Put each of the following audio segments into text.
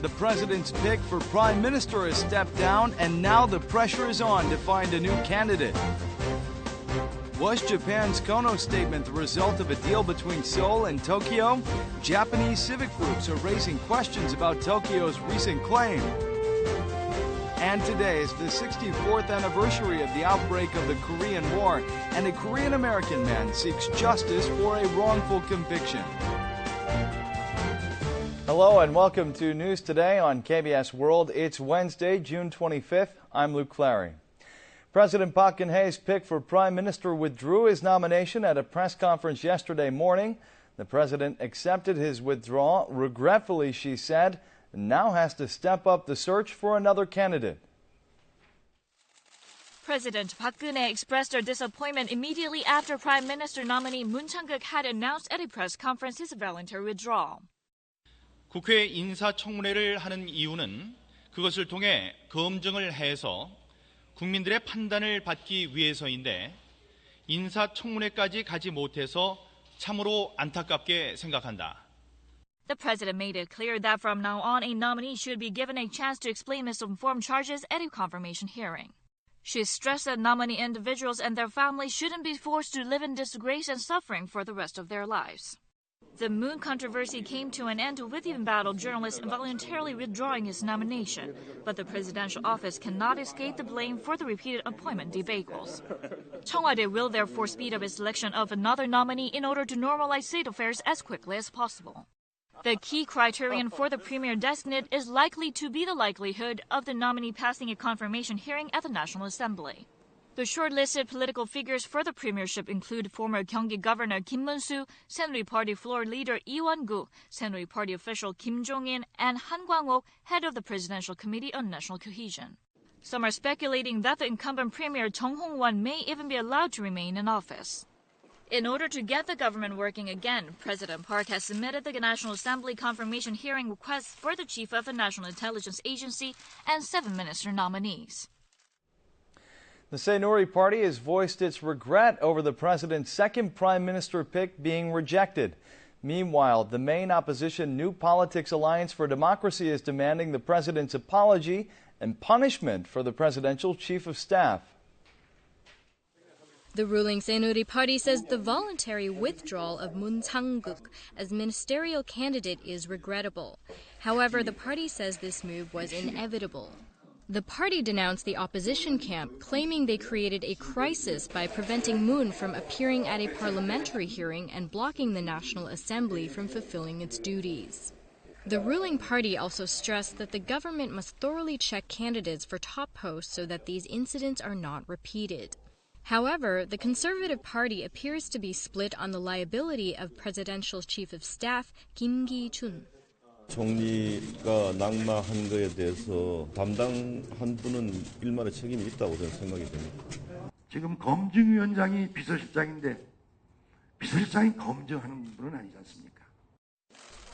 the president's pick for prime minister has stepped down, and now the pressure is on to find a new candidate. Was Japan's Kono statement the result of a deal between Seoul and Tokyo? Japanese civic groups are raising questions about Tokyo's recent claim. And today is the 64th anniversary of the outbreak of the Korean War, and a Korean-American man seeks justice for a wrongful conviction. Hello and welcome to News Today on KBS World. It's Wednesday, June 25th. I'm Luke Clary. President Park Geun-hye's pick for Prime Minister withdrew his nomination at a press conference yesterday morning. The president accepted his withdrawal. Regretfully, she said, now has to step up the search for another candidate. President Park Geun-hye expressed her disappointment immediately after Prime Minister nominee Moon Chang-keuk had announced at a press conference his voluntary withdrawal. 국회 인사청문회를 하는 이유는 그것을 통해 검증을 해서 국민들의 판단을 받기 위해서인데 인사청문회까지 가지 못해서 참으로 안타깝게 생각한다. The president made it clear that from now on, a nominee should be given a chance to explain misinformed charges at a confirmation hearing. She stressed that nominee individuals and their families shouldn't be forced to live in disgrace and suffering for the rest of their lives. The Moon controversy came to an end with the embattled journalist voluntarily withdrawing his nomination, but the presidential office cannot escape the blame for the repeated appointment debacles. Cheong Wa Dae will therefore speed up its selection of another nominee in order to normalize state affairs as quickly as possible. The key criterion for the premier designate is likely to be the likelihood of the nominee passing a confirmation hearing at the National Assembly. The shortlisted political figures for the premiership include former Gyeonggi Governor Kim Moon-soo, Saenuri Party floor leader Wan-koo, Saenuri Party official Kim Jong-in, and Han Kwang-ok, head of the Presidential Committee on National Cohesion. Some are speculating that the incumbent premier Chung Hong-won may even be allowed to remain in office. In order to get the government working again, President Park has submitted the National Assembly confirmation hearing requests for the chief of the National Intelligence Agency and 7 minister nominees. The Saenuri Party has voiced its regret over the president's second prime minister pick being rejected. Meanwhile, the main opposition New Politics Alliance for Democracy is demanding the president's apology and punishment for the presidential chief of staff. The ruling Saenuri Party says the voluntary withdrawal of Moon Chang-keuk as ministerial candidate is regrettable. However, the party says this move was inevitable. The party denounced the opposition camp, claiming they created a crisis by preventing Moon from appearing at a parliamentary hearing and blocking the National Assembly from fulfilling its duties. The ruling party also stressed that the government must thoroughly check candidates for top posts so that these incidents are not repeated. However, the Conservative Party appears to be split on the liability of Presidential Chief of Staff Kim Ki-chun. 총리가 낙마한 것에 대해서 담당한 분은 일말의 책임이 있다고 저는 생각이 됩니다. 지금 검증위원장이 비서실장인데 비서실장이 검증하는 분은 아니지 않습니까?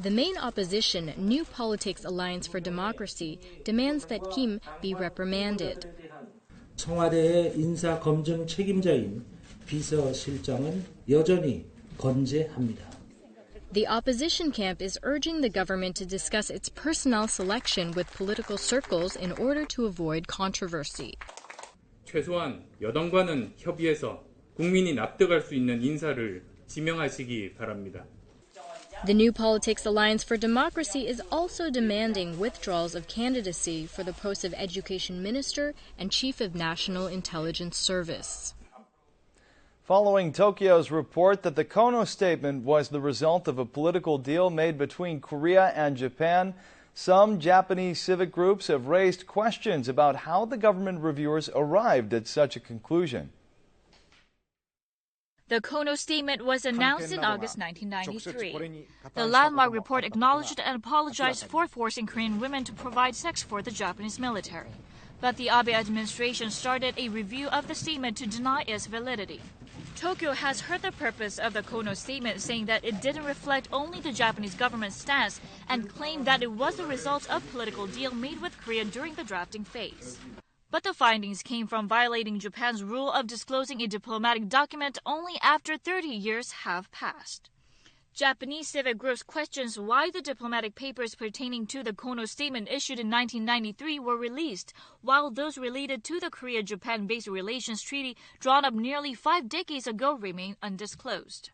The main opposition, New Politics Alliance for Democracy, demands that Kim be reprimanded. 청와대의 인사 검증 책임자인 비서실장은 여전히 건재합니다. The opposition camp is urging the government to discuss its personnel selection with political circles in order to avoid controversy. 최소한 여당과는 협의해서 국민이 납득할 수 있는 인사를 지명하시기 바랍니다. The New Politics Alliance for Democracy is also demanding withdrawals of candidacy for the posts of Education Minister and Chief of National Intelligence Service. Following Tokyo's report that the Kono statement was the result of a political deal made between Korea and Japan, some Japanese civic groups have raised questions about how the government reviewers arrived at such a conclusion. The Kono statement was announced in August 1993. The landmark report acknowledged and apologized for forcing Korean women to provide sex for the Japanese military. But the Abe administration started a review of the statement to deny its validity. Tokyo has heard the purpose of the Kono statement, saying that it didn't reflect only the Japanese government's stance and claimed that it was the result of a political deal made with Korea during the drafting phase. But the findings came from violating Japan's rule of disclosing a diplomatic document only after 30 years have passed. Japanese civic groups questions why the diplomatic papers pertaining to the Kono Statement issued in 1993 were released, while those related to the Korea-Japan-based relations treaty drawn up nearly 5 decades ago remain undisclosed.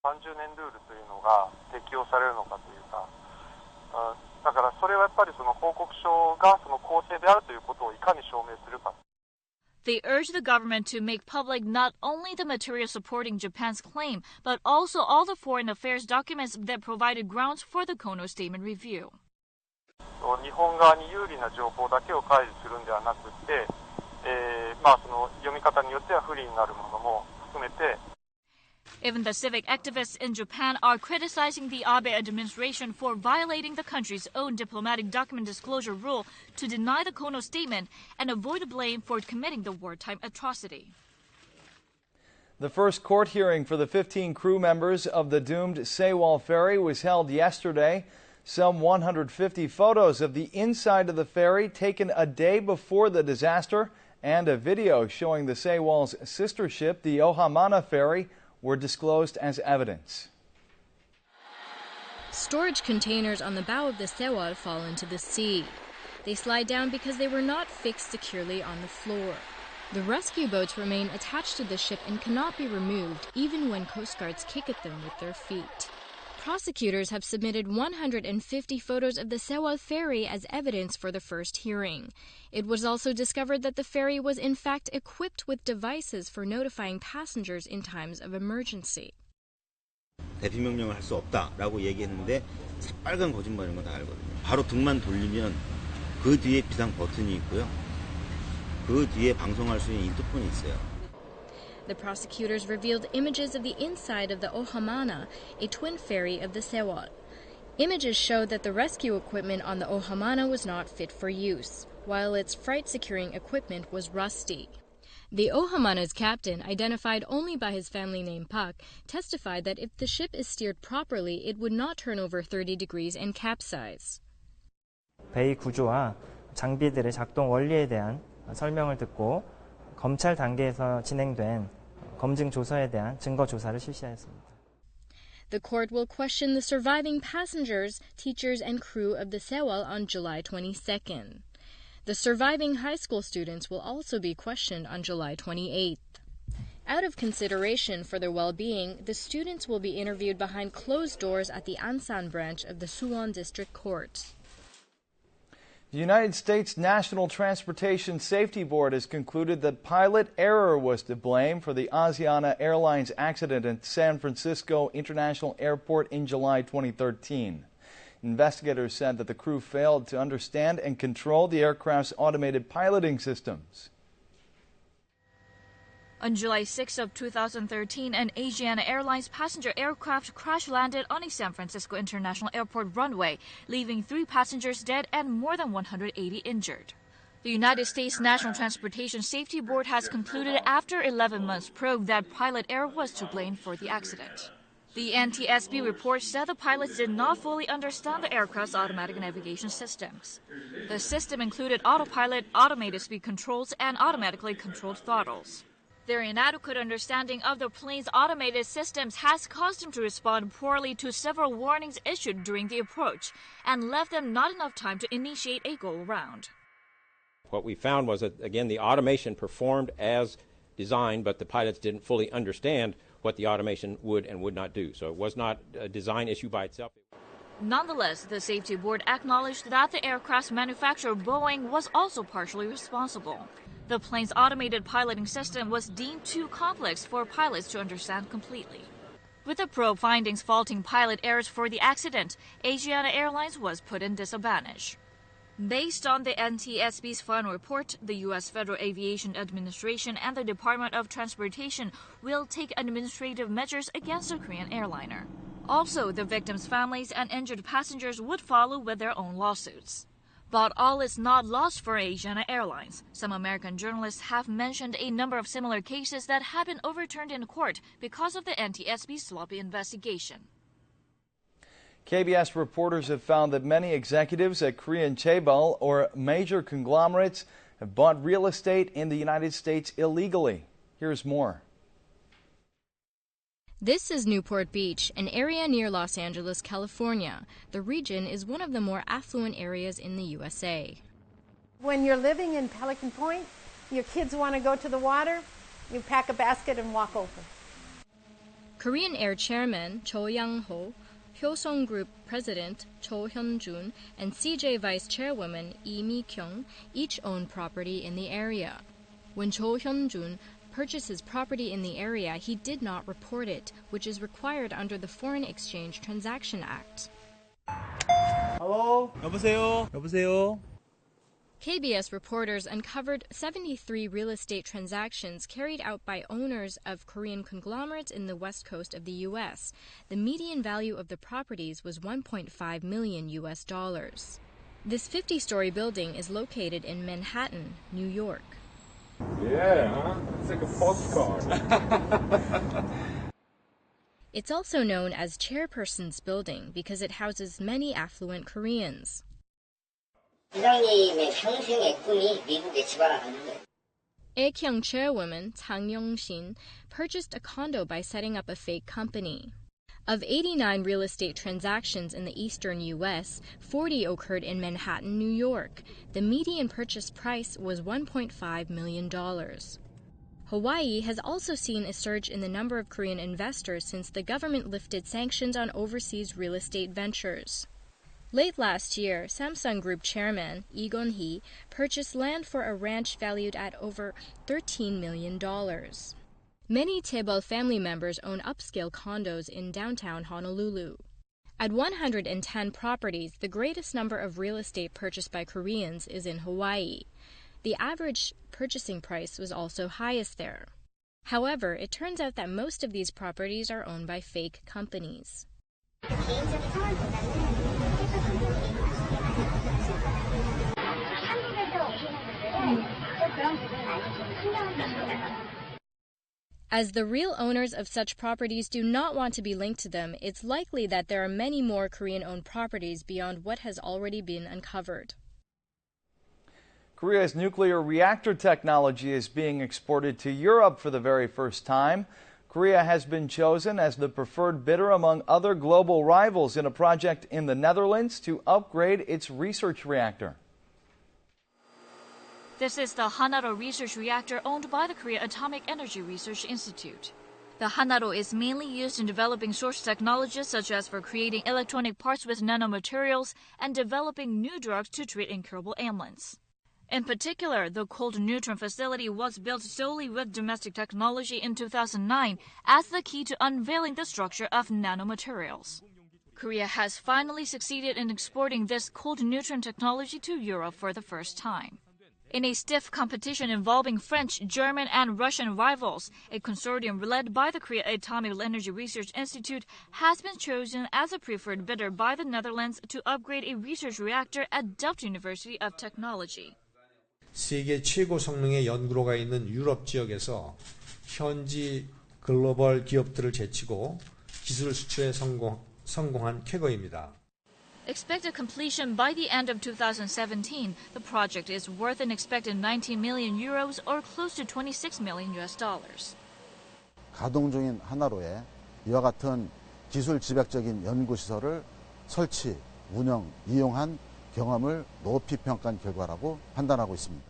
30年ルールというのが適用されるのかというか、だからそれはやっぱりその報告書がその公正であるということをいかに証明するか。They urge the government to make public not only the material supporting Japan's claim, but also all the foreign affairs documents that provided grounds for the Kono Statement review. 日本側に有利な情報だけを開示するんではなくて、その読み方によっては不利になるものも含めて。Even the civic activists in Japan are criticizing the Abe administration for violating the country's own diplomatic document disclosure rule to deny the Kono Statement and avoid blame for committing the wartime atrocity. The first court hearing for the 15 crew members of the doomed Sewol ferry was held yesterday. Some 150 photos of the inside of the ferry taken a day before the disaster and a video showing the Sewol's sister ship, the Ohamana ferry, were disclosed as evidence. Storage containers on the bow of the Sewol fall into the sea. They slide down because they were not fixed securely on the floor. The rescue boats remain attached to the ship and cannot be removed even when Coast Guards kick at them with their feet. Prosecutors have submitted 150 photos of the Sewol ferry as evidence for the first hearing. It was also discovered that the ferry was in fact equipped with devices for notifying passengers in times of emergency. 대피 명령을 할 수 없다라고 얘기했는데 새빨간 거짓말인 거 다 알거든요. 바로 등만 돌리면 그 뒤에 비상 버튼이 있고요. 그 뒤에 방송할 수 있는 인터폰이 있어요. The prosecutors revealed images of the inside of the Ohamana, a twin ferry of the Sewol. Images showed that the rescue equipment on the Ohamana was not fit for use, while its freight-securing equipment was rusty. The Ohamana's captain, identified only by his family name Park, testified that if the ship is steered properly, it would not turn over 30 degrees and capsize. 배의 구조와 장비들의 작동 원리에 대한 설명을 듣고 검찰 단계에서 진행된 검증 조사에 대한 증거 조사를 실시하였습니다. The court will question the surviving passengers, teachers, and crew of the Sewol on July 22nd. The surviving high school students will also be questioned on July 28th. Out of consideration for their well-being, the students will be interviewed behind closed doors at the Ansan branch of the Suwon District Court. The United States National Transportation Safety Board has concluded that pilot error was to blame for the Asiana Airlines accident at San Francisco International Airport in July 2013. Investigators said that the crew failed to understand and control the aircraft's automated piloting systems. On July 6 of 2013, an Asiana Airlines passenger aircraft crash-landed on a San Francisco International Airport runway, leaving 3 passengers dead and more than 180 injured. The United States National Transportation Safety Board has concluded after 11 months probe that pilot error was to blame for the accident. The NTSB report said the pilots did not fully understand the aircraft's automatic navigation systems. The system included autopilot, automated speed controls, and automatically controlled throttles. Their inadequate understanding of the plane's automated systems has caused them to respond poorly to several warnings issued during the approach and left them not enough time to initiate a go-around. What we found was that, again, the automation performed as designed, but the pilots didn't fully understand what the automation would and would not do. So it was not a design issue by itself. Nonetheless, the safety board acknowledged that the aircraft's manufacturer, Boeing, was also partially responsible. The plane's automated piloting system was deemed too complex for pilots to understand completely. With the probe findings faulting pilot errors for the accident, Asiana Airlines was put in disadvantage. Based on the NTSB's final report, the U.S. Federal Aviation Administration and the Department of Transportation will take administrative measures against the Korean airliner. Also, the victims' families and injured passengers would follow with their own lawsuits. But all is not lost for Asiana Airlines. Some American journalists have mentioned a number of similar cases that have been overturned in court because of the NTSB's sloppy investigation. KBS reporters have found that many executives at Korean chaebol or major conglomerates have bought real estate in the United States illegally. Here's more. This is Newport Beach, an area near Los Angeles, California. The region is one of the more affluent areas in the USA. When you're living in Pelican Point, your kids want to go to the water, you pack a basket and walk over. Korean Air Chairman Cho Yang-ho, Hyosung Group President Cho Hyun-jun, and CJ Vice Chairwoman Lee Mi-kyung each own property in the area. When Cho Hyun-jun purchased his property in the area, he did not report it, which is required under the Foreign Exchange Transaction Act. Hello? 여보세요? 여보세요? KBS reporters uncovered 73 real estate transactions carried out by owners of Korean conglomerates in the west coast of the U.S. The median value of the properties was $1.5 million. This 50-story building is located in Manhattan, New York. Yeah, huh? It's like a postcard. It's also known as Chairperson's Building because it houses many affluent Koreans. 부장님의 평생의 꿈이 미국에 집안을 하는 거예요. Aekyung chairwoman Chang Yong-shin purchased a condo by setting up a fake company. Of 89 real estate transactions in the eastern U.S., 40 occurred in Manhattan, New York. The median purchase price was $1.5 million. Hawaii has also seen a surge in the number of Korean investors since the government lifted sanctions on overseas real estate ventures. Late last year, Samsung Group chairman Lee Gun-hee purchased land for a ranch valued at over $13 million. Many Taebol family members own upscale condos in downtown Honolulu. At 110 properties, the greatest number of real estate purchased by Koreans is in Hawaii. The average purchasing price was also highest there. However, it turns out that most of these properties are owned by fake companies. As the real owners of such properties do not want to be linked to them, it's likely that there are many more Korean-owned properties beyond what has already been uncovered. Korea's nuclear reactor technology is being exported to Europe for the very first time. Korea has been chosen as the preferred bidder among other global rivals in a project in the Netherlands to upgrade its research reactor. This is the Hanaro research reactor owned by the Korea Atomic Energy Research Institute. The Hanaro is mainly used in developing source technologies such as for creating electronic parts with nanomaterials and developing new drugs to treat incurable ailments. In particular, the cold neutron facility was built solely with domestic technology in 2009 as the key to unveiling the structure of nanomaterials. Korea has finally succeeded in exporting this cold neutron technology to Europe for the first time. In a stiff competition involving French, German, and Russian rivals, a consortium led by the Korea Atomic Energy Research Institute has been chosen as a preferred bidder by the Netherlands to upgrade a research reactor at Delft University of Technology. 세계 최고 성능의 연구로가 있는 유럽 지역에서 현지 글로벌 기업들을 제치고 기술 수출에 성공한 쾌거입니다. Expected completion by the end of 2017, the project is worth an expected 19 million euros or close to $26 million. 가동 중인 하나로에 이와 같은 기술 집약적인 연구시설을 설치, 운영, 이용한 경험을 높이 평가한 결과라고 판단하고 있습니다.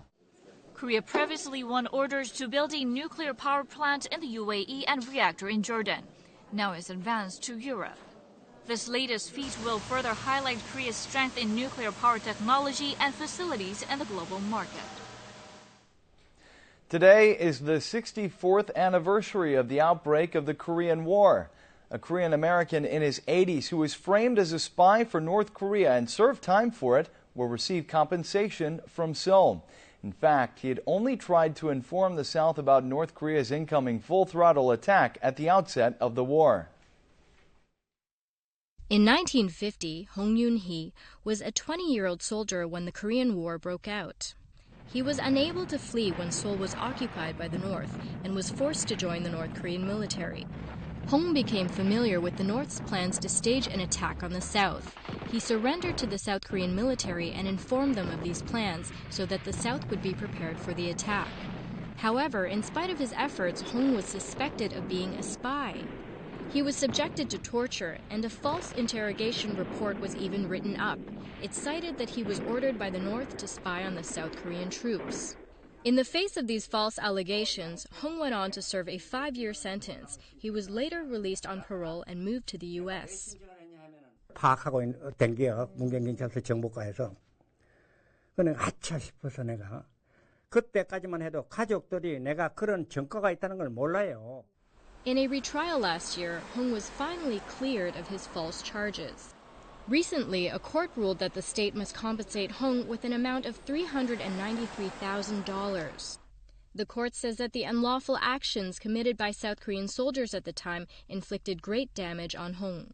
Korea previously won orders to build a nuclear power plant in the UAE and reactor in Jordan. Now it's advanced to Europe. This latest feat will further highlight Korea's strength in nuclear power technology and facilities in the global market. Today is the 64th anniversary of the outbreak of the Korean War. A Korean American in his 80s who was framed as a spy for North Korea and served time for it will receive compensation from Seoul. In fact, he had only tried to inform the South about North Korea's incoming full-throttle attack at the outset of the war. In 1950, Hong Yoon-hee was a 20-year-old soldier when the Korean War broke out. He was unable to flee when Seoul was occupied by the North and was forced to join the North Korean military. Hong became familiar with the North's plans to stage an attack on the South. He surrendered to the South Korean military and informed them of these plans so that the South would be prepared for the attack. However, in spite of his efforts, Hong was suspected of being a spy. He was subjected to torture, and a false interrogation report was even written up. It cited that he was ordered by the North to spy on the South Korean troops. In the face of these false allegations, Hong went on to serve a 5-year sentence. He was later released on parole and moved to the U.S. 파악하고 된 게요. 문경경찰서 정보과에서. 그는 아차 싶어서 내가 그때까지만 해도 가족들이 내가 그런 전과가 있다는 걸 몰라요. In a retrial last year, Hong was finally cleared of his false charges. Recently, a court ruled that the state must compensate Hong with an amount of $393,000. The court says that the unlawful actions committed by South Korean soldiers at the time inflicted great damage on Hong.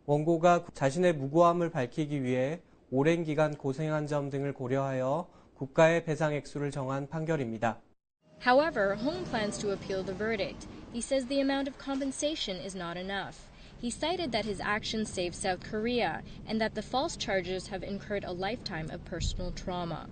원고가 자신의 무고함을 밝히기 위해 오랜 기간 고생한 점 등을 고려하여 국가의 배상 액수를 정한 판결입니다. However, Hong plans to appeal the verdict. He says the amount of compensation is not enough. He cited that his actions saved South Korea and that the false charges have incurred a lifetime of personal trauma.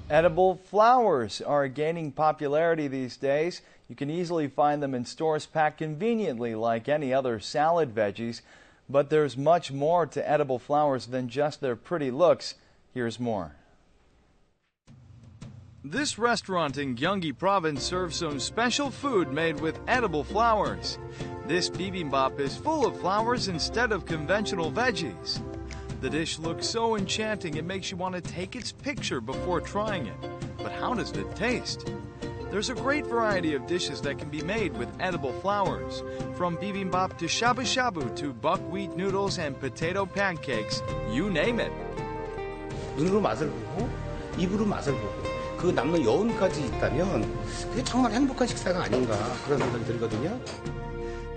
Edible flowers are gaining popularity these days. You can easily find them in stores packed conveniently like any other salad veggies. But there's much more to edible flowers than just their pretty looks. Here's more. This restaurant in Gyeonggi Province serves some special food made with edible flowers. This bibimbap is full of flowers instead of conventional veggies. The dish looks so enchanting it makes you want to take its picture before trying it. But how does it taste? There's a great variety of dishes that can be made with edible flowers. From bibimbap to shabu-shabu to buckwheat noodles and potato pancakes, you name it. 눈으로 맛을 보고 입으로 맛을 보고 그 남는 여운까지 있다면 그게 정말 행복한 식사가 아닌가 그런 생각이 들거든요.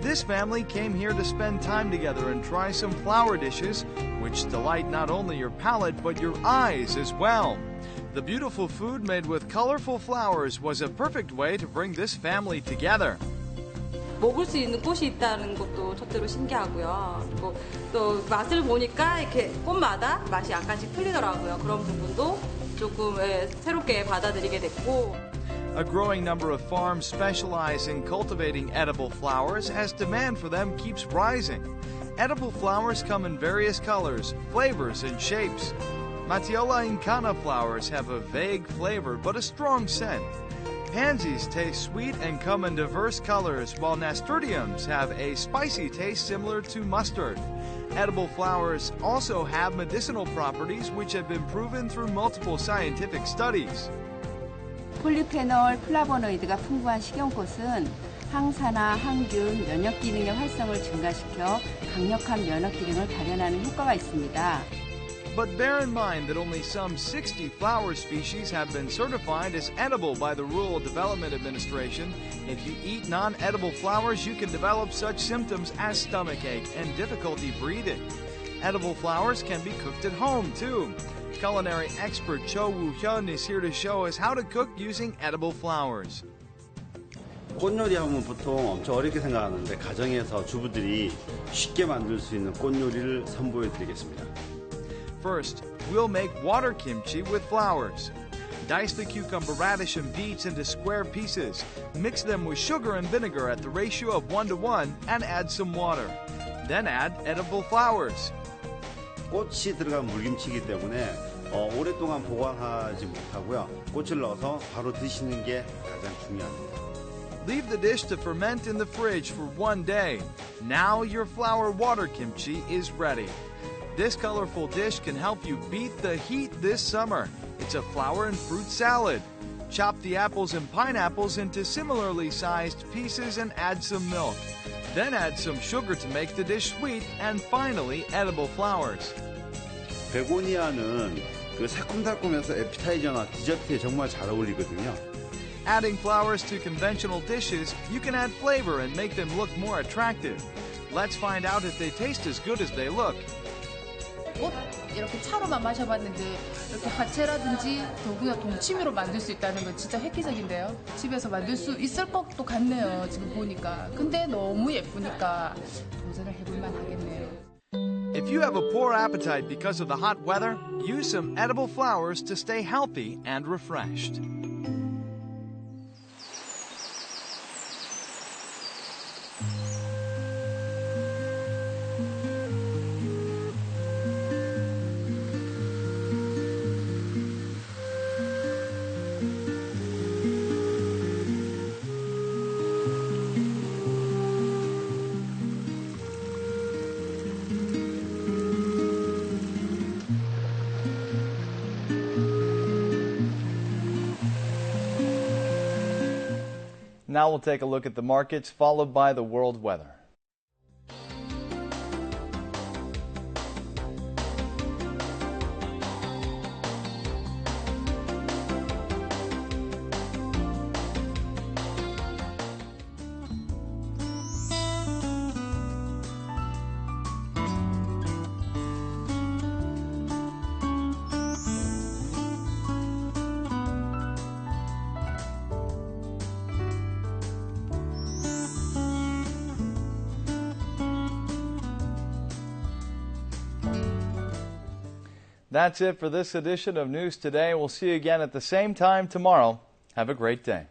This family came here to spend time together and try some flower dishes, which delight not only your palate but your eyes as well. The beautiful food made with colorful flowers was a perfect way to bring this family together. 먹을 수 있는 꽃이 있다는 것도 첫째로 신기하고요. 그리고 또 맛을 보니까 이렇게 꽃마다 맛이 약간씩 틀리더라고요. 그런 부분도 조금 새롭게 받아들이게 됐고. A growing number of farms specialize in cultivating edible flowers as demand for them keeps rising. Edible flowers come in various colors, flavors, and shapes. Matiola incana flowers have a vague flavor but a strong scent. Pansies taste sweet and come in diverse colors, while nasturtiums have a spicy taste similar to mustard. Edible flowers also have medicinal properties which have been proven through multiple scientific studies. 폴리페놀, 플라보노이드가 풍부한 식용꽃은 항산화, 항균, 면역 기능의 활성을 증가시켜 강력한 면역 기능을 발현하는 효과가 있습니다. But bear in mind that only some 60 flower species have been certified as edible by the Rural Development Administration. If you eat non-edible flowers, you can develop such symptoms as stomachache and difficulty breathing. Edible flowers can be cooked at home, too. Culinary expert Cho Woo-hyun is here to show us how to cook using edible flowers. 꽃요리 하면 보통 엄청 어렵게 생각하는데 가정에서 주부들이 쉽게 만들 수 있는 꽃요리를 선보여 드리겠습니다. First, we'll make water kimchi with flowers. Dice the cucumber radish and beets into square pieces. Mix them with sugar and vinegar at the ratio of 1:1 and add some water. Then add edible flowers. 꽃이 들어간 물김치이기 때문에 오랫동안 보관하지 못하고요. 꽃을 넣어서 바로 드시는 게 가장 중요합니다. Leave the dish to ferment in the fridge for 1 day. Now your flower water kimchi is ready. This colorful dish can help you beat the heat this summer. It's a flower and fruit salad. Chop the apples and pineapples into similarly sized pieces and add some milk. Then add some sugar to make the dish sweet and finally edible flowers. 베고니아는 그 새콤달콤해서 에피타이저나 디저트에 정말 잘 어울리거든요. Adding flowers to conventional dishes, you can add flavor and make them look more attractive. Let's find out if they taste as good as they look. 꽃 이렇게 차로만 마셔봤는데 이렇게 화채라든지 더구나 동치미로 만들 수 있다는 건 진짜 획기적인데요. 집에서 만들 수 있을 것도 같네요. 지금 보니까. 근데 너무 예쁘니까 도전을 해볼만 하겠네요. If you have a poor appetite because of the hot weather, use some edible flowers to stay healthy and refreshed. Now we'll take a look at the markets, followed by the world weather. That's it for this edition of News Today. We'll see you again at the same time tomorrow. Have a great day.